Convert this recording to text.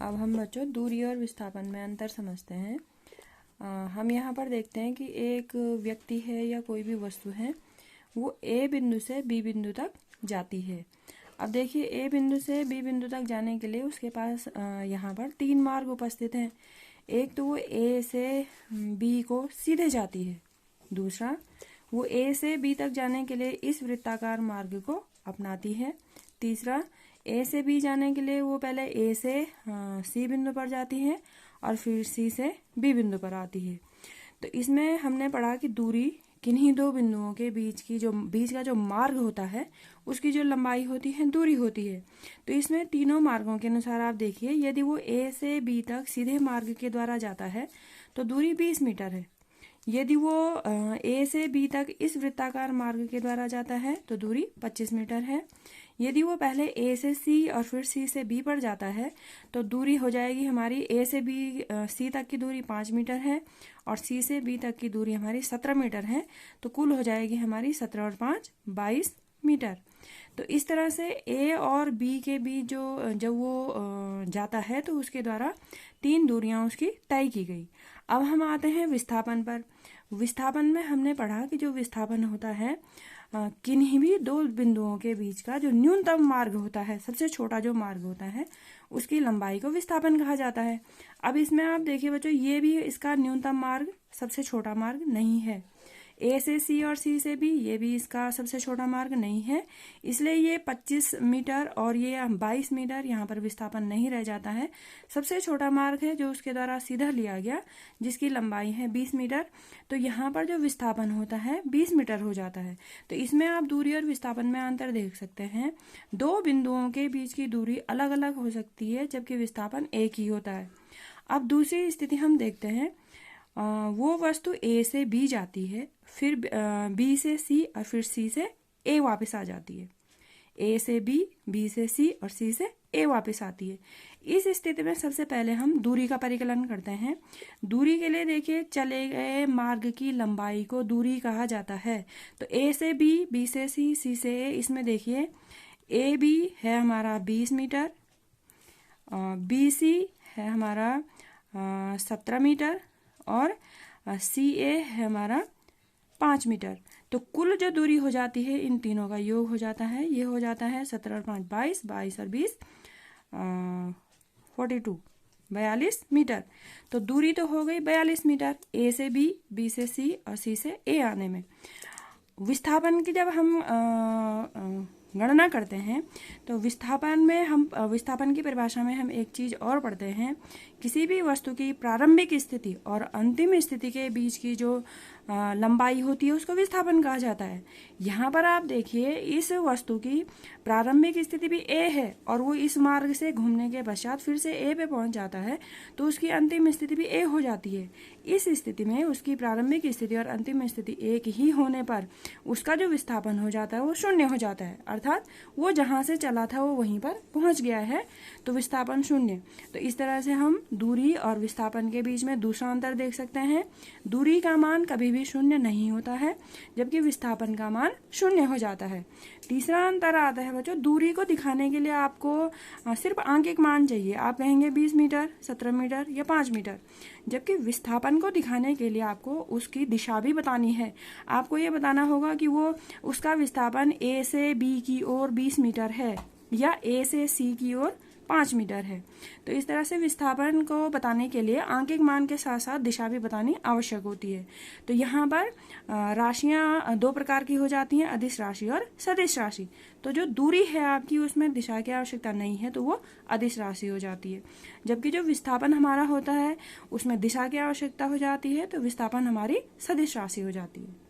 अब हम बच्चों दूरी और विस्थापन में अंतर समझते हैं। हम यहाँ पर देखते हैं कि एक व्यक्ति है या कोई भी वस्तु है, वो ए बिंदु से बी बिंदु तक जाती है। अब देखिए, ए बिंदु से बी बिंदु तक जाने के लिए उसके पास यहाँ पर 3 मार्ग उपस्थित हैं। एक तो वो ए से बी को सीधे जाती है, दूसरा वो ए से बी तक जाने के लिए इस वृत्ताकार मार्ग को अपनाती है, तीसरा ए से बी जाने के लिए वो पहले ए से सी बिंदु पर जाती है और फिर सी से बी बिंदु पर आती है। तो इसमें हमने पढ़ा कि दूरी किन्हीं दो बिंदुओं के बीच का जो मार्ग होता है उसकी जो लंबाई होती है दूरी होती है। तो इसमें तीनों मार्गों के अनुसार आप देखिए, यदि वो ए से बी तक सीधे मार्ग के द्वारा जाता है तो दूरी 20 मीटर है। यदि वो ए से बी तक इस वृत्ताकार मार्ग के द्वारा जाता है तो दूरी 25 मीटर है। यदि वो पहले ए से सी और फिर सी से बी पर जाता है तो दूरी हो जाएगी हमारी ए से बी सी तक की दूरी 5 मीटर है और सी से बी तक की दूरी हमारी 17 मीटर है। तो कुल हो जाएगी हमारी 17 और 5 22 मीटर। तो इस तरह से ए और बी के बीच जब वो जाता है तो उसके द्वारा 3 दूरियां उसकी तय की गई। अब हम आते हैं विस्थापन पर। विस्थापन में हमने पढ़ा कि जो विस्थापन होता है किन्हीं भी दो बिंदुओं के बीच का जो न्यूनतम मार्ग होता है, सबसे छोटा जो मार्ग होता है, उसकी लंबाई को विस्थापन कहा जाता है। अब इसमें आप देखिए बच्चों, ये भी इसका न्यूनतम मार्ग, सबसे छोटा मार्ग नहीं है। ए से सी और सी से बी, ये भी इसका सबसे छोटा मार्ग नहीं है, इसलिए ये 25 मीटर और ये 22 मीटर यहाँ पर विस्थापन नहीं रह जाता है। सबसे छोटा मार्ग है जो उसके द्वारा सीधा लिया गया, जिसकी लंबाई है 20 मीटर। तो यहाँ पर जो विस्थापन होता है 20 मीटर हो जाता है। तो इसमें आप दूरी और विस्थापन में अंतर देख सकते हैं। दो बिंदुओं के बीच की दूरी अलग अलग हो सकती है जबकि विस्थापन एक ही होता है। अब दूसरी स्थिति हम देखते हैं, वो वस्तु ए से बी जाती है, फिर बी से सी और फिर सी से ए वापस आ जाती है। ए से बी, बी से सी और सी से ए वापस आती है। इस स्थिति में सबसे पहले हम दूरी का परिकलन करते हैं। दूरी के लिए देखिए, चले गए मार्ग की लंबाई को दूरी कहा जाता है। तो ए से बी, बी से सी, सी से ए, इसमें देखिए ए बी है हमारा 20 मीटर, बी सी है हमारा 17 मीटर और सी ए है हमारा 5 मीटर। तो कुल जो दूरी हो जाती है इन तीनों का योग हो जाता है, ये हो जाता है 17 और 5 22, 22 और 20 42, 42 मीटर। तो दूरी तो हो गई 42 मीटर ए से बी, बी से सी और सी से ए आने में। विस्थापन की जब हम गणना करते हैं तो विस्थापन की परिभाषा में हम एक चीज और पढ़ते हैं, किसी भी वस्तु की प्रारंभिक स्थिति और अंतिम स्थिति के बीच की जो लंबाई होती है उसको विस्थापन कहा जाता है। यहाँ पर आप देखिए, इस वस्तु की प्रारंभिक स्थिति भी ए है और वो इस मार्ग से घूमने के पश्चात फिर से ए पे पहुंच जाता है, तो उसकी अंतिम स्थिति भी ए हो जाती है। इस स्थिति में उसकी प्रारंभिक स्थिति और अंतिम स्थिति एक ही होने पर उसका जो विस्थापन हो जाता है वो शून्य हो जाता है, अर्थात वो जहां से चला था वो वहीं पर पहुंच गया है, तो विस्थापन शून्य। तो इस तरह से हम दूरी और विस्थापन के बीच में दूसरा अंतर देख सकते हैं। दूरी का मान कभी भी शून्य नहीं होता है जबकि विस्थापन का मान शून्य हो जाता है। तीसरा अंतर आता है बच्चों, दूरी को दिखाने के लिए आपको सिर्फ आंकिक मान चाहिए। आप कहेंगे 20 मीटर, 17 मीटर या 5 मीटर, जबकि विस्थापन को दिखाने के लिए आपको उसकी दिशा भी बतानी है। आपको ये बताना होगा कि वो उसका विस्थापन ए से बी की ओर 20 मीटर है या ए से सी की ओर 5 मीटर है। तो इस तरह से विस्थापन को बताने के लिए आंकिक मान के साथ साथ दिशा भी बतानी आवश्यक होती है। तो यहाँ पर राशियां दो प्रकार की हो जाती हैं, अदिश राशि और सदिश राशि। तो जो दूरी है आपकी उसमें दिशा की आवश्यकता नहीं है तो वो अदिश राशि हो जाती है, जबकि जो विस्थापन हमारा होता है उसमें दिशा की आवश्यकता हो जाती है, तो विस्थापन हमारी सदिश राशि हो जाती है।